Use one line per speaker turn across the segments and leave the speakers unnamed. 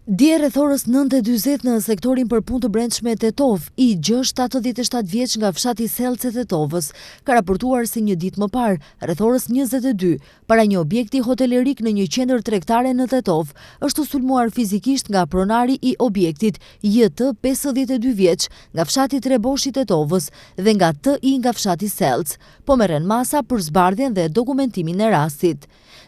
Dje rreth orës 9:40 në sektorin për punë të brendshme Tetov, IG 77 vjeç nga fshati Selce Tetovës, ka raportuar se një ditë më parë, rreth orës 22, para një objekti hotelerik në një qendër tregtare në Tetov, është sulmuar fizikisht nga pronari i objektit, JT 52 vjeç, nga fshati Treboshi Tetovës dhe nga TI nga fshati Selc, po merren masa për zbardhjen dhe dokumentimin e rastit.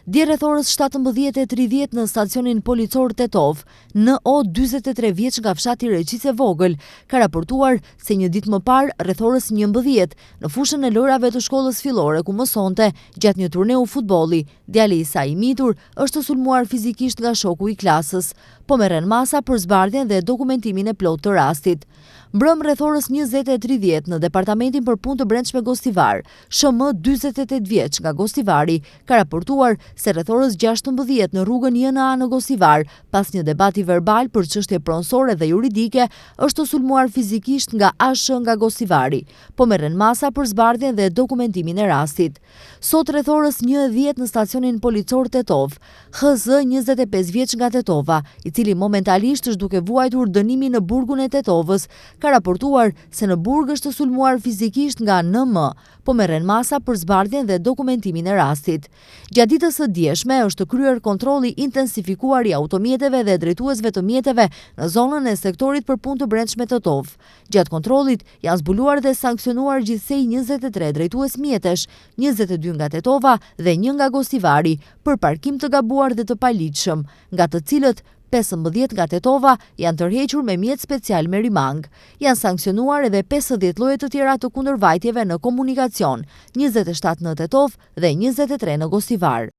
Dje rreth orës 17:30 në stacionin policor Tetov, NO 43 vjeç nga fshati Reqice Vogël, ka raportuar se një ditë më parë, rreth orës 11, në fushën e lojrave të shkollës fillore ku mësonte gjatë një turneu futbolli, djali i saj i mitur është sulmuar fizikisht nga shoku i klasës, po merren masa për zbardhjen dhe dokumentimin e plotë të rastit. Mbrëm rreth orës 20:30 në departamentin për punë të brendshme Gostivar, SM 48 vjeç nga Gostivari, ka raportuar se rreth orës 16 në rrugën JNA në Gostivar, pas një debati verbal për çështje pronësore dhe juridike, është sulmuar fizikisht nga ASH nga Gostivari, po merren masa për zbardhjen dhe dokumentimin e rastit. Sot rreth orës 1:10 në stacionin policor Tetov, HZ 25 vjeç nga Tetova, i cili momentalisht është duke vuajtur dënimin në burgun e Tetovës, ka raportuar se në burg është sulmuar fizikisht nga NM, po merren masa për zbardhjen dhe dokumentimin e rastit. Gjatë ditës së djeshme është kryer kontrolli intensifikuar i automjeteve dhe drejtuesve të mjeteve në zonën e sektorit për punë të brendshme Tetov. Gjatë kontrollit janë zbuluar dhe sankcionuar gjithsej 23 drejtues mjetesh, 22 nga Tetova dhe 1 nga Gostivari, për parkim të gabuar dhe të paligjshëm, nga të cilët 15 nga Tetova janë tërhequr me mjet special me rimang. Janë sankcionuar edhe 50 lloje të tjera të kundërvajtjeve në komunikacion, 27 në Tetov dhe 23 në Gostivar.